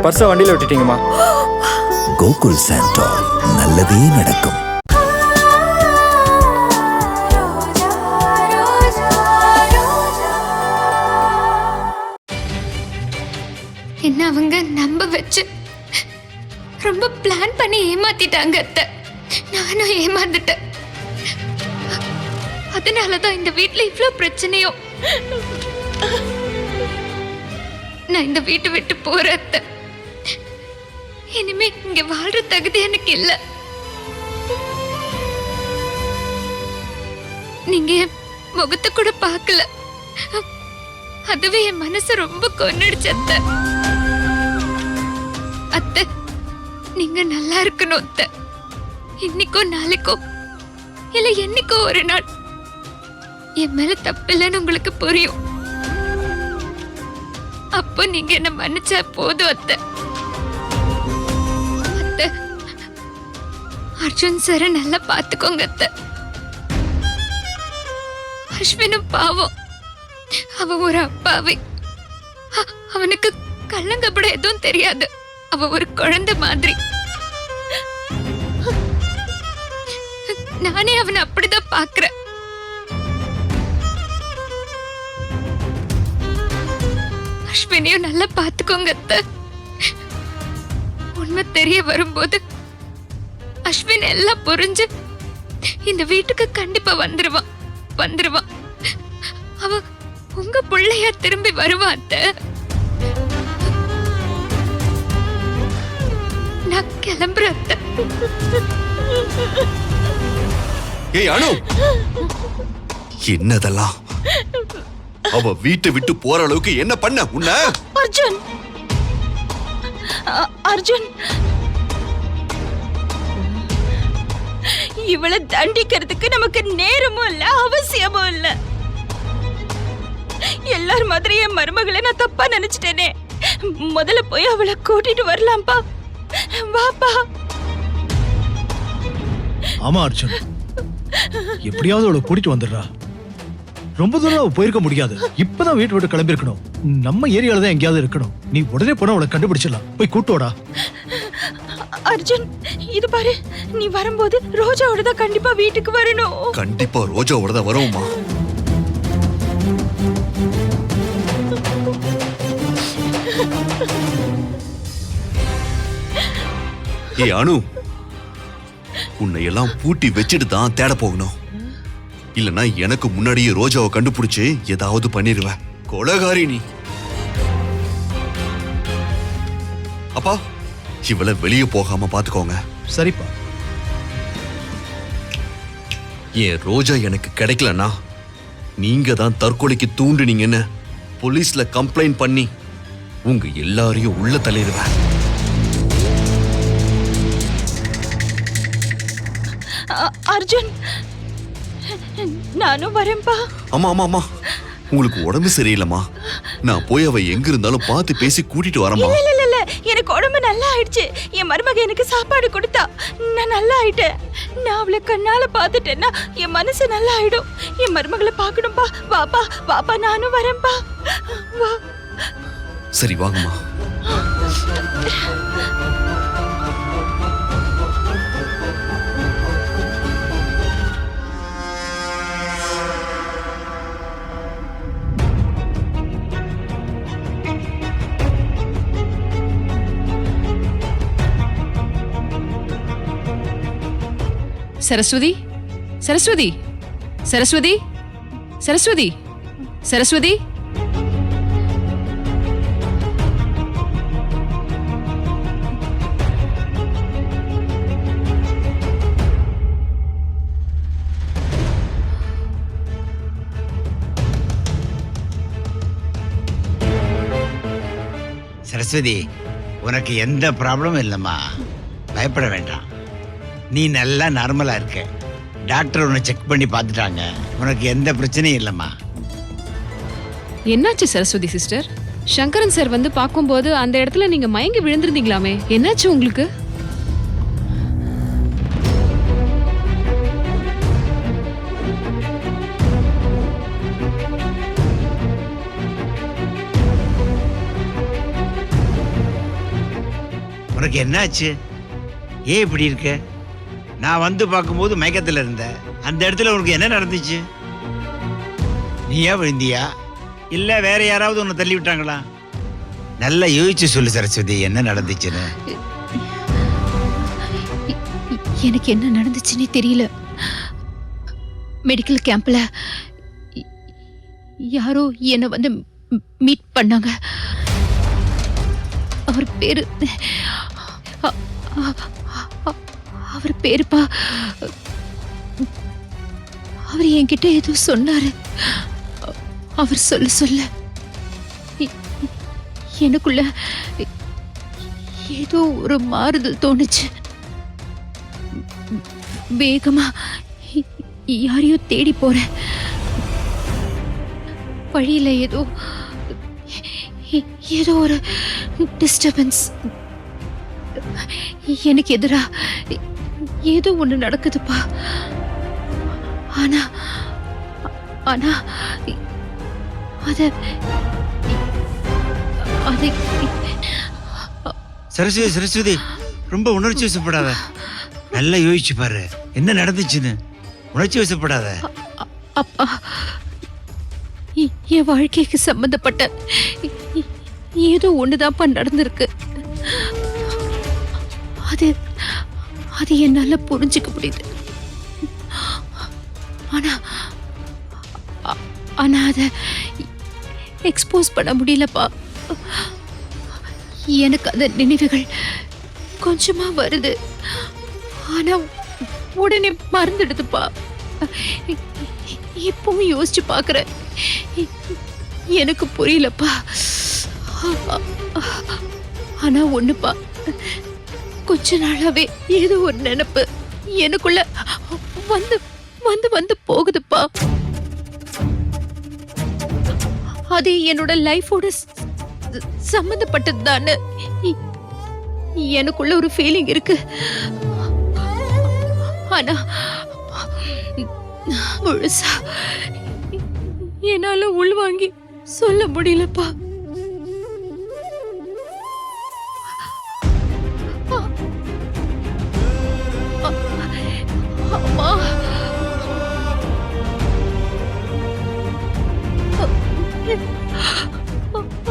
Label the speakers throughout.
Speaker 1: பர்ஸை வண்டியில் விட்டுட்டீங்கம்மா.
Speaker 2: கோகுல் சாண்டோல், நல்லதே நடக்கும்.
Speaker 3: என்ன அவங்க நம்ப வச்சு ரொம்ப பிளான் பண்ணி ஏமாத்திட்டாங்க அத்தை. நானும் ஏமாந்துட்டேன். அதனாலதான் இந்த வீட்டுல இவ்வளவு பிரச்சனையோ. நான் இந்த வீட்டை விட்டு போறேன் அத்தை. இனிமே இங்க வாழ்ற தகுதி எனக்கு இல்ல. நீங்க என் முகத்தை கூட பார்க்கல. அதுவே என் மனசு ரொம்ப கொன்னிடுச்சு அத்தை. அத்தை, நீங்க நல்லா இருக்கணும் அத்தை. இன்னைக்கோ நாளைக்கோ இல்ல என்னைக்கோ ஒரு நாள் என் மேல தப்பில்லைன்னு உங்களுக்கு புரியும். அப்போ நீங்க என்ன மன்னிச்சா போதும் அத்தை. அத்தை, அர்ஜுன் சார நல்லா பாத்துக்கோங்க அத்தை. அஸ்வினும் பாவம், அவ ஒரு அப்பாவி. அவனுக்கு கள்ளங்கப்பட எதுவும் தெரியாது. அவ ஒரு குழந்தை மாதிரி. நானே அவனை அப்படிதான் பாக்குறேன். அஸ்வினியும் நல்லா பாத்துக்கோங்க அத்தை. உண்மை தெரிய வரும்போது அஸ்வின் எல்லாம் புரிஞ்சு இந்த வீட்டுக்கு கண்டிப்பா வந்துருவான். அவ உங்க பிள்ளையா திரும்பி வருவா அத்தை. நான் கிளம்புறேன் அத்தை.
Speaker 4: ஏய் அனு, என்னதெல்லாம்? அவ வீட்டை விட்டு போற அளவுக்கு என்ன பண்ண உன்ன?
Speaker 5: அர்ஜுன், இவளை தண்டிக்கிறதுக்கு நமக்கு நேரமும் இல்ல, அவசியமும் இல்ல. எல்லார் மாதிரி என் மருமகளை நான் தப்பா நினைச்சிட்டேனே. முதல்ல போய் அவளை கூட்டிட்டு வரலாம்பா. வாப்பா.
Speaker 6: ஆமா அர்ஜுன், எப்படியாவது அவளை கூட்டிட்டு வந்துடுறா. ரொம்ப தூரம் அவ போயிருக்க முடியாது. இப்பதான் வீட்டு விட்டு கிளம்பி இருக்கணும். நம்ம ஏரியால தான் எங்கேயாவது இருக்கணும். நீ உடனே போனா அவளை கண்டுபிடிச்சிடலாம். போய் கூட்டோடா.
Speaker 5: அர்ஜுன், இது பாரு, நீ வரும்போது ரோஜாவோட தான் கண்டிப்பா வீட்டுக்கு வரணும்.
Speaker 4: கண்டிப்பா ரோஜாவோட தான் வருவோமா? ஏய் அனு, உன்னை எல்லாம் பூட்டி வச்சுட்டு தான் தேட போகணும். இல்லனா எனக்கு முன்னாடியே ரோஜாவை கண்டுபிடிச்சு ஏதாவது பண்ணிருவ. கொலகாரி நீ. அப்பா, இவளை வெளியே போகாம பாத்துக்கோங்க.
Speaker 6: சரிப்பா.
Speaker 4: ஏன் ரோஜா எனக்கு கிடைக்கலனா நீங்க தான் தற்கொலைக்கு தூண்டுனீங்கன்னு போலீஸ்ல கம்ப்ளைண்ட் பண்ணி உங்க எல்லாரையும் உள்ள தள்ளிடுவேன்.
Speaker 5: அர்ஜுன், நானும் வரேன்பா.
Speaker 4: ஆமா ஆமா ஆமா, உங்களுக்கு உடம்பு சரியில்லைமா? நான் போய் அவ எங்க இருந்தாலும் பார்த்து பேசி கூட்டிட்டு வரமா?
Speaker 5: இல்ல, எனக்கு உடம்பு நல்லா ஆயிடுச்சு. என் மருமக எனக்கு சாப்பாடு கொடுத்தா நான் நல்லா ஆயிட்டேன். நான் அவளை கண்ணால பாத்துட்டேன்னா என் மனசு நல்லா ஆயிடும். என் மருமகளை பாக்கணும்பா. வாப்பா, நானும் வரேன்பா. வா.
Speaker 4: சரி வாங்கம்மா.
Speaker 7: சரஸ்வதி, சரஸ்வதி, சரஸ்வதி, சரஸ்வதி, சரஸ்வதி.
Speaker 8: சரஸ்வதி, உனக்கு எந்த ப்ராப்ளமும் இல்லைம்மா. பயப்பட வேண்டாம். நீ நல்லா நார்மலா இருக்க. டாக்டர் உன்னை செக் பண்ணி பார்த்துட்டாங்க. உனக்கு எந்த பிரச்சனையும் இல்லைம்மா.
Speaker 7: என்னாச்சு சரஸ்வதி சிஸ்டர்? சங்கரன் சார் வந்து பார்க்கும்போது அந்த இடத்துல நீங்க மயங்கி விழுந்திருந்தீங்களாமே, என்னாச்சு உங்களுக்கு?
Speaker 8: உனக்கு என்னாச்சு? ஏன் இப்படி இருக்க? நான் வந்து பார்க்கும்போது மயக்கத்துல இருந்த. அந்த இடத்துல உனக்கு என்ன நடந்துச்சு? நீயா விழுந்தியா இல்ல வேற யாராவது உன்னை தள்ளி விட்டாங்களா? நல்லா யோசிச்சு சொல்லு சரஸ்வதி, என்ன நடந்துச்சுன்னு.
Speaker 3: எனக்கு என்ன நடந்துச்சுன்னே தெரியல. மெடிக்கல் கேம்ப்ல யாரோ என்ன வந்து மீட் பண்ணாங்க. அவர் பேரு அவர் பேருப்பா. அவர் என்கிட்ட ஏதோ சொன்னாரு. அவர் சொல்ல எனக்குள்ள ஏதோ ஒரு மாறுதல் தோணுச்சு. வேகமா யாரையோ தேடி போறேன். வழியில ஏதோ ஒரு டிஸ்டர்பன்ஸ். எனக்கு எதிரா ஏதோ ஒண்ணு நடக்குதுப்பா. ஆனா அது
Speaker 8: சரஸ்வதி ரொம்ப உணர்ச்சி வசப்படாத. நல்லா யோசிச்சு பாரு என்ன நடந்துச்சுன்னு. உணர்ச்சி வசப்படாத.
Speaker 3: அப்பா, என் வாழ்க்கைக்கு சம்பந்தப்பட்ட ஏதோ ஒண்ணுதான்ப்பா நடந்திருக்கு. அது என்னால புரிஞ்சுக்க முடியுது. ஆனா அத எக்ஸ்போஸ் பண்ண முடியலப்பா. எனக்கு அந்த நினைவுகள் கொஞ்சமா வருது. ஆனா உடனே மறந்துடுதுப்பா. இப்பவும் யோசிச்சு பாக்குறேன். எனக்கு புரியலப்பா. ஆனா ஒண்ணுப்பா, கொஞ்ச நாளாவே ஏதோ ஒரு நினைப்பு எனக்குள்ள வந்து வந்து வந்து போகுதுப்பா. அது என்னோட லைஃபோட சம்பந்தப்பட்டதுதான்னு எனக்குள்ள ஒரு ஃபீலிங் இருக்கு. ஆனா முழுசா என்னால உள்வாங்கி சொல்ல முடியலப்பா. அம்மா,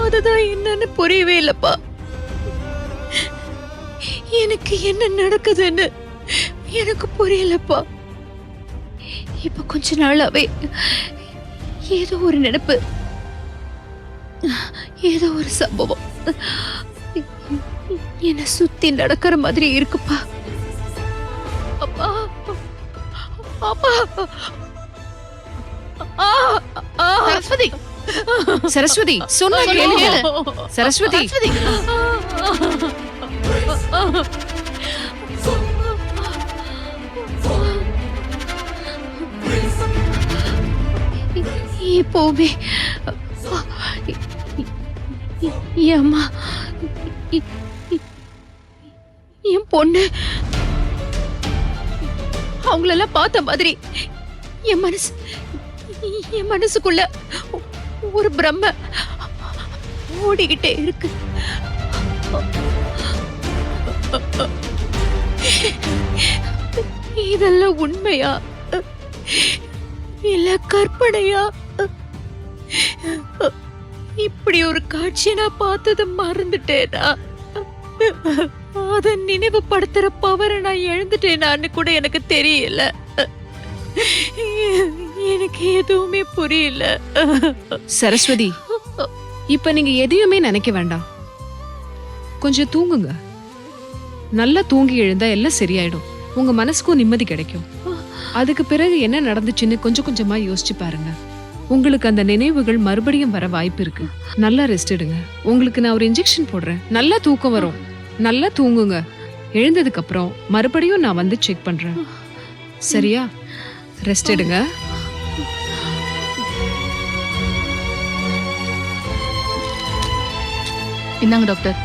Speaker 3: அதுதான் என்னன்னு புரியவே இல்லப்பா. எனக்கு என்ன நடக்குதுன்னு எனக்கு புரியலப்பா. இப்ப கொஞ்ச நாளாவே ஏதோ ஒரு நினைப்பு, ஏதோ ஒரு சம்பவம் என்ன சுத்தி நடக்கிற மாதிரி இருக்குப்பா. அப்பா, அப்பா,
Speaker 7: சரஸ்வதி, சரஸ்வதி சொன்னா கேளு. சரஸ்வதி,
Speaker 3: இப்போவே என் அம்மா, என் பொண்ணு அவங்களெல்லாம் பார்த்த மாதிரி என் மனசுக்குள்ள ஒரு பிரம்ம ஓடிக்கிட்டே இருக்கு. இதெல்லாம் உண்மையா இல்ல கற்பனையா? இப்படி ஒரு காட்சி நான் பார்த்தது மறந்துட்டேனா? அத நினைவுபடுத்துற பவரை நான் இழந்துட்டேனான்னு கூட எனக்கு தெரியல. எனக்கு எதுவுமே புரியல.
Speaker 7: சரஸ்வதி, இப்ப நீங்க எதையுமே நினைக்க வேண்டாம். கொஞ்சம் தூங்குங்க. நல்லா தூங்கி எழுந்தா எல்லாம் சரியாயிடும். உங்க மனசுக்கும் நிம்மதி கிடைக்கும். அதுக்கு பிறகு என்ன நடந்துச்சுன்னு கொஞ்சம் கொஞ்சமா யோசிச்சு பாருங்க. உங்களுக்கு அந்த நினைவுகள் மறுபடியும் வர வாய்ப்பு இருக்கு. நல்லா ரெஸ்ட் எடுங்க. உங்களுக்கு நான் ஒரு இன்ஜெக்ஷன் போடுறேன். நல்லா தூக்கம் வரும். நல்லா தூங்குங்க. எழுந்ததுக்கு அப்புறம் மறுபடியும் நான் வந்து செக் பண்றேன். சரியா? ரெஸ்ட் எடுங்க.
Speaker 5: இந்தாங்க டாக்டர்.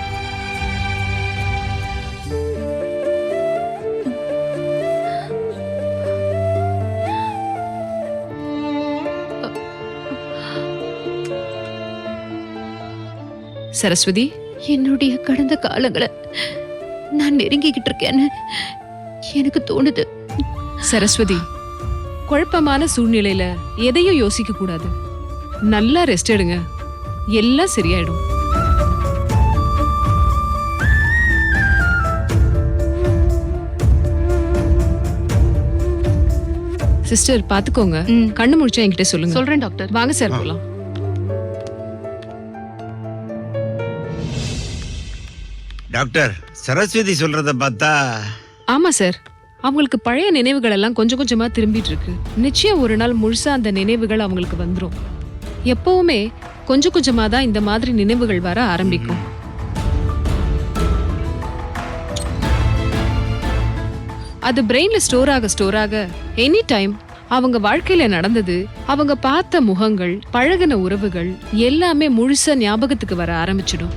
Speaker 7: சரஸ்வதி,
Speaker 3: என்னுடைய கடந்த காலங்களை நான் நெருங்கிக்கிட்டு இருக்கேன்னு எனக்கு தோணுது.
Speaker 7: சரஸ்வதி, குழப்பமான சூழ்நிலையில எதையும் யோசிக்க கூடாது. நல்லா ரெஸ்ட் எடுங்க, எல்லாம் சரியாயிடும். சிஸ்டர் பாத்துக்கோங்க, கண்ணு முடிச்சா என்கிட்ட சொல்லுங்க.
Speaker 3: சொல்றேன் டாக்டர்.
Speaker 7: வாங்க சார் போலாம்.
Speaker 8: டாக்டர், சரஸ்வதி சொல்றத பார்த்தா
Speaker 7: ஆமா சார், அவங்களுக்கு பழைய நினைவுகள் எல்லாம் கொஞ்சம் கொஞ்சமா திரும்பிட்டு இருக்கு. நிச்சயம் ஒரு நாள் முழுசா அந்த நினைவுகள் அவங்களுக்கு வந்துரும். எப்பவுமே கொஞ்சம் கொஞ்சமா தான் இந்த மாதிரி நினைவுகள் வர ஆரம்பிக்கும். அது பிரெயின்ல ஸ்டோர் ஆக எனி டைம் அவங்க வாழ்க்கையில நடந்தது, அவங்க பார்த்த முகங்கள், பழகின உறவுகள் எல்லாமே முழுசா ஞாபகத்துக்கு வர ஆரம்பிச்சிடும்.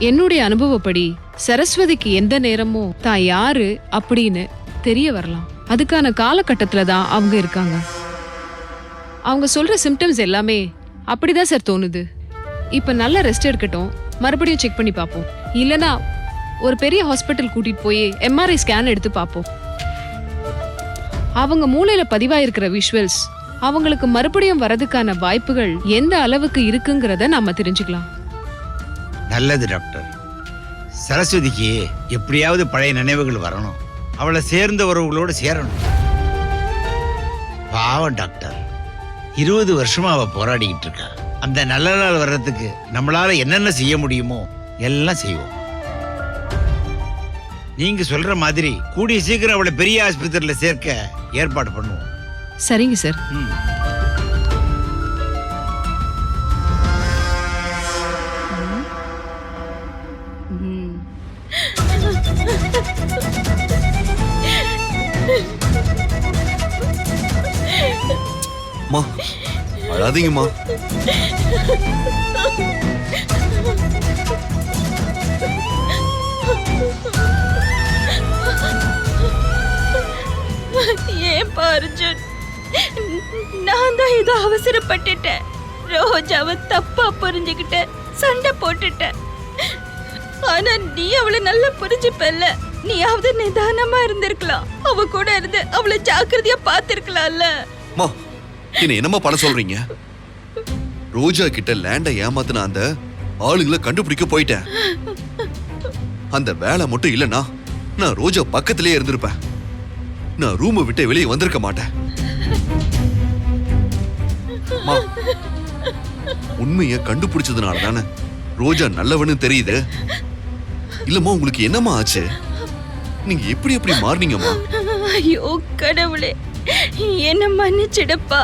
Speaker 7: என்னுடைய அனுபவப்படி சரஸ்வதிக்கு எந்த நேரமும் தான் யாரு அப்படின்னு தெரிய வரலாம். அதுக்கான காலகட்டத்துல தான் அவங்க இருக்காங்க. அவங்க சொல்ற சிம்டம்ஸ் எல்லாமே அப்படிதான் சார் தோணுது. இப்ப நல்ல ரெஸ்ட் எடுக்கட்டும், மறுபடியும் செக் பண்ணி பார்ப்போம். இல்லனா ஒரு பெரிய ஹாஸ்பிட்டல் கூட்டிட்டு போய் எம்ஆர்ஐ ஸ்கேன் எடுத்து பார்ப்போம். அவங்க மூளையில பதிவாயிருக்கிற விஷுவல்ஸ் அவங்களுக்கு மறுபடியும் வரதுக்கான வாய்ப்புகள் எந்த அளவுக்கு இருக்குங்கிறத நாம தெரிஞ்சுக்கலாம்.
Speaker 8: நல்லது டாக்டர். சரஸ்வதிக்கு எப்படியாவது பழைய நினைவுகள் வரணும், அவளை சேர்ந்த உறவுகளோடு சேரணும். பாவம் டாக்டர், 20 வருஷமா அவ போராடிக்கிட்டு இருக்கா. அந்த நல்ல நாள் வர்றதுக்கு நம்மளால என்னென்ன செய்ய முடியுமோ எல்லாம் செய்வோம். நீங்க சொல்ற மாதிரி கூடிய சீக்கிரம் அவளை பெரிய ஆஸ்பத்திரியில சேர்க்க ஏற்பாடு பண்ணுவோம்.
Speaker 7: சரிங்க சார்.
Speaker 8: ம்.
Speaker 4: மா அழாதீங்கம்மா.
Speaker 5: ஏன்பா அர்ஜுன், நான் தான் ஏதோ அவசரப்பட்டுட்டேன். ரோஜாவை தப்பா புரிஞ்சுக்கிட்டேன், சண்டை போட்டுட்டேன். ஆனா நீ அவளை நல்லா புரிஞ்சுப்பல்ல. நீயாவது நிதானமா இருந்திருக்கலாம், அவ கூட இருந்து அவளை ஜாக்கிரதையா பார்த்திருக்கலாம்ல.
Speaker 4: மா என்ன என்னம்மா பண்ண சொல்றீங்க? ரோஜா கிட்ட லேண்ட ஏமாத்தின அந்த ஆளுங்களை கண்டுபிடிக்க போயிட்டேன். அந்த வேலை மட்டும் இல்லனா நான் ரோஜா பக்கத்திலே இருந்திருப்பேன். நான் ரூமை விட்டு வெளியே வந்திருக்க மாட்டேன். மா, உண்மையை கண்டுபிடிச்சதுனால தானே ரோஜா நல்லவன்னு தெரியுது. இல்லம்மா, உங்களுக்கு என்னம்மா ஆச்சு? நீங்க எப்படி எப்படி மாறினீங்கம்மா?
Speaker 5: ஐயோ கடவுளே, என்ன மன்னிச்சிடப்பா.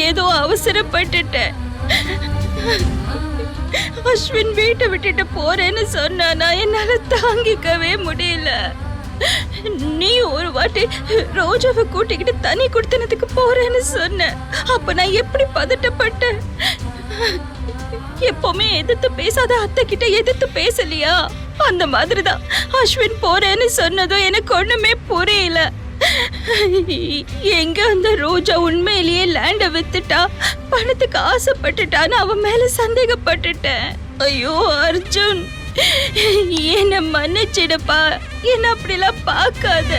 Speaker 5: ஏதோ அவசரப்பட்டுட்டேன். அஸ்வின் வீட்டை விட்டுட்டு போறேன்னு சொன்னானா என்னால தாங்கிக்கவே முடியல. நீ ஒரு வாட்டி ரோஜாவை கூட்டிக்கிட்டு தனி கொடுத்தனத்துக்கு போறேன்னு சொன்ன. அப்ப நான் எப்படி பதட்டப்பட்டேன். எப்பவுமே எதிர்த்து பேசாத அத்தை கிட்ட எதிர்த்து பேசலையா? அந்த மாதிரிதான் அஸ்வின் போறேன்னு சொன்னதும் எனக்கு ஒண்ணுமே புரியல. எங்க அந்த ரோஜா உண்மையிலேயே லேண்ட வித்துட்டா, பணத்துக்கு ஆசைப்பட்டுட்டான்னு அவன் மேல சந்தேகப்பட்டுட்டேன். ஐயோ அர்ஜுன், என்ன மன்னிச்சிடப்பா. என்ன அப்படிலாம் பார்க்காத.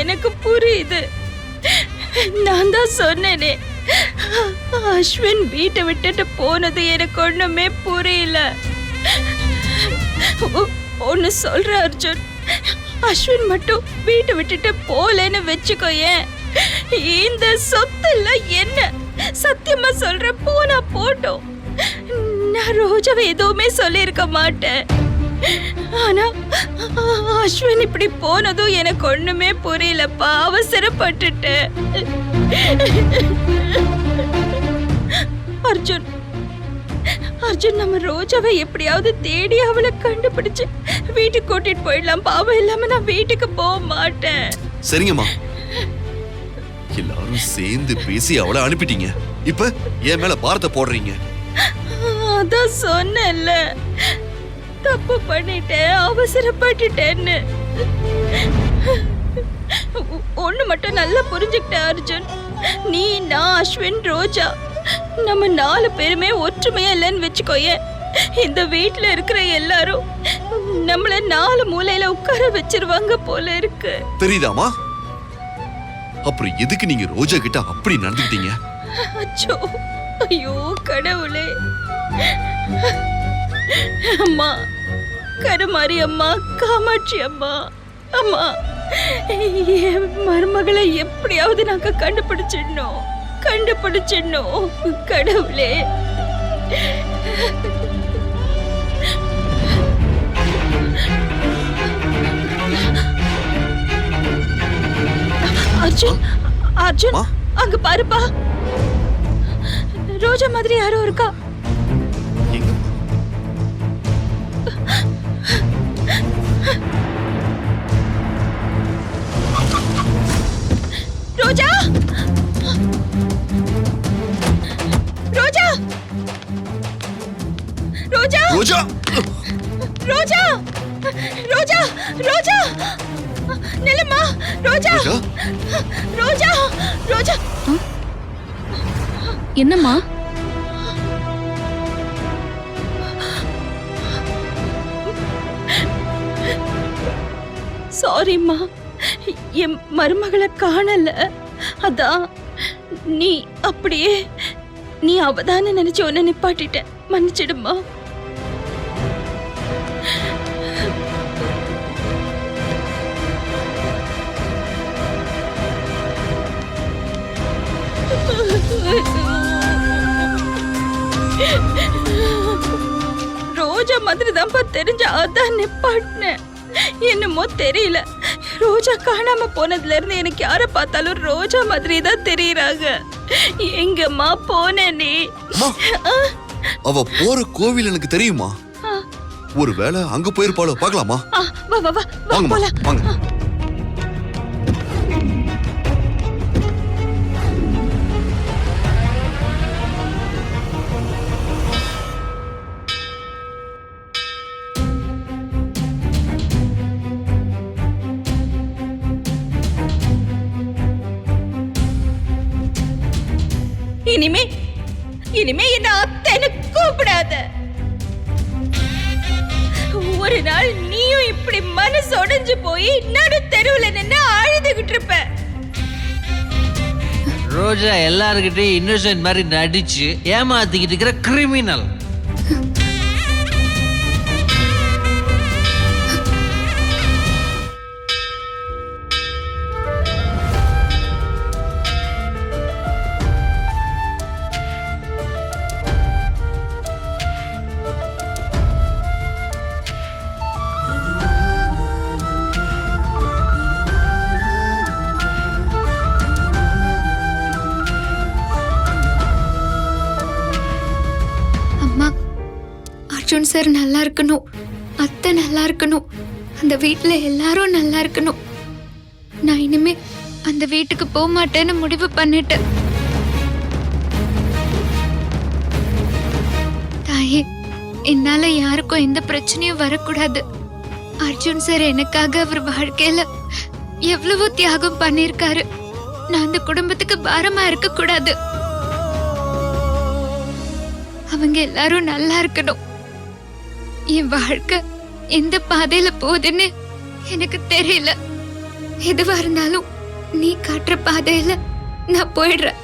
Speaker 5: எனக்கு புரியுது. நான் தான் சொன்னேனே, அஸ்வின் வீட்டை விட்டுட்டு போனது எனக்கு ஒண்ணுமே புரியல. ஒன்னு சொல்ற அர்ஜுன், அஸ்வின் மட்டும் வீட்டை விட்டுட்டு போலன்னு வச்சுக்கோயேன், இந்த சொத்து எல்லாம் என்ன சத்தியமா சொல்ற போனா போட்டோம். நான் ரோஜாவை எதுவுமே சொல்லியிருக்க மாட்டேன். ஆனா அஸ்வின் இப்படி போனதும் எனக்கு ஒண்ணுமே புரியலப்பா. அவசரப்பட்டுட்டேன். அர்ஜுன், அர்ஜுன், நம்ம ரோஜாவை எப்படியாவது தேடி அவளை கண்டுபிடிச்சு வீட்டுக்கு கூட்டிட்டு போயிடலாம். பாவம் இல்லாம நான் வீட்டுக்கு போக மாட்டேன்.
Speaker 4: சரிங்கம்மா, எல்லாரும் சேர்ந்து பேசி அவளை அனுப்பிட்டீங்க. இப்ப என் மேல பாரத்தை போடுறீங்க.
Speaker 5: அதான் சொன்னேன்ல, தப்பு பண்ணிட்டேன், அவசரப்பட்டுட்டேன்னு. ஒண்ணு மட்டும் நல்லா புரிஞ்சுக்கிட்ட அர்ஜுன், நீ, நான், அஸ்வின், ரோஜா நம்ம 4 பேருமே ஒற்றுமையா இல்லைன்னு வச்சுக்கோயேன், இந்த வீட்ல இருக்கிற எல்லாரும் நம்மள 4 மூலையில உட்கார வச்சிருவாங்க போல இருக்கு.
Speaker 4: தெரியுதாமா? அப்புறம் எதுக்கு நீங்க ரோஜா கிட்ட அப்படி நடந்துக்கிட்டீங்க?
Speaker 5: அச்சோ, ஐயோ கடவுளே. அம்மா, கருமாரி அம்மா, காமாட்சி அம்மா, அம்மா, என் மருமகளை எப்படியாவது நாங்க கண்டுபிடிச்சிடணும் கடவுளே. அர்ஜுன், அர்ஜுன்,
Speaker 4: அம்மா?
Speaker 5: அங்க பாருப்பா, ரோஜா மாதிரி யாரோ இருக்கா.
Speaker 4: எங்க?
Speaker 5: ரோஜா, ரோஜா, ரோஜா,
Speaker 4: ரோஜா!
Speaker 5: ரோஜா, ரோஜா, ரோஜா, நிலமா, ரோஜா,
Speaker 4: ரோஜா?
Speaker 5: ரோஜா, ரோஜா.
Speaker 7: என்னம்மா?
Speaker 5: சாரிம்மா, என் மருமகளை காணல. அதான் நீ அப்படியே நீ அவதான நினைச்சு உன்னை நிப்பாட்டிட்ட. மன்னிச்சிடுமா. ரோஜா மாதிரி தான்ப்பா தெரிஞ்ச, அதான் நிப்பாட்டினேன். என்னமோ தெரியல, ரோஜா காணாம போனதுல இருந்து எனக்கு யார பார்த்தாலும் ரோஜா மாதிரி தான் தெரியறாங்க. எங்கம்மா போன நீ?
Speaker 4: அம்மா, அவ போற கோவில் எனக்கு தெரியுமா? ஒருவேளை அங்க போயிருப்பாளோ, பார்க்கலாமா?
Speaker 5: வா வா வா,
Speaker 4: வாங்கம்மா,
Speaker 5: போலாம்.
Speaker 4: வாங்க.
Speaker 5: இனிமே என்ன அத்தைன்னு கூப்பிடாத. ஒரு நாள் நீயும் இப்படி மனசு உடைஞ்சு போய் நடு தெருவுல நின்று அழுதுகிட்டு இருப்ப.
Speaker 1: ரோஜா எல்லாருக்கிட்டையும் இன்னோசென்ட் மாதிரி நடிச்சு ஏமாத்திக்கிட்டு இருக்கிற கிரிமினல்.
Speaker 3: அர்ஜுன் சார் நல்லா இருக்கணும், அத்தை நல்லா இருக்கணும், அந்த வீட்டுல எல்லாரும் நல்லா இருக்கணும். நான் இனிமே அந்த வீட்டுக்கு போக மாட்டேன்னு முடிவு பண்ணிட்டேன். தாயே, என்னால யாருக்கும் எந்த பிரச்சனையும் வரக்கூடாது. அர்ஜுன் சார் எனக்காக அவர் வாழ்க்கையில எவ்வளவோ தியாகம் பண்ணிருக்காரு. நான் அந்த குடும்பத்துக்கு பாரமா இருக்க கூடாது. அவங்க எல்லாரும் நல்லா இருக்கணும். என் வாழ்க்கை எந்த பாதையில போகுதுன்னு எனக்கு தெரியல. எதுவா இருந்தாலும் நீ காட்டுற பாதையில நான் போயிடுறேன்.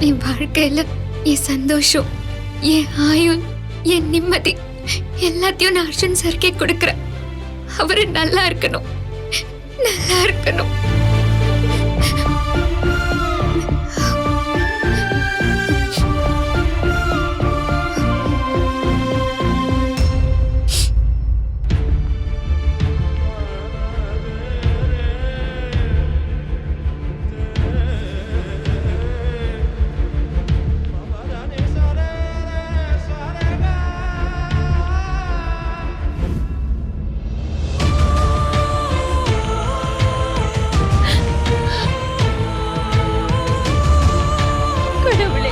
Speaker 3: என் வாழ்க்கையில என் சந்தோஷம், என் ஆயுள், என் நிம்மதி எல்லாத்தையும் நான் அர்ஜுன் சார்க்கே கொடுக்கறேன். அவரு நல்லா இருக்கணும், நல்லா இருக்கணும்.
Speaker 5: கடவுளே,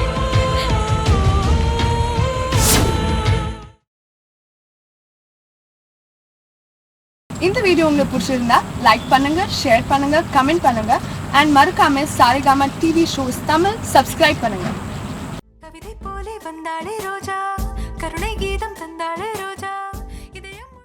Speaker 9: இந்த வீடியோ உங்களுக்கு பிடிச்சிருந்தா லைக் பண்ணுங்க, ஷேர் பண்ணுங்க, கமெண்ட் பண்ணுங்க அண்ட் மறக்காம Saregama TV shows Tamil subscribe பண்ணுங்க.
Speaker 10: கவிதை போலே வந்தாளே ரோஜா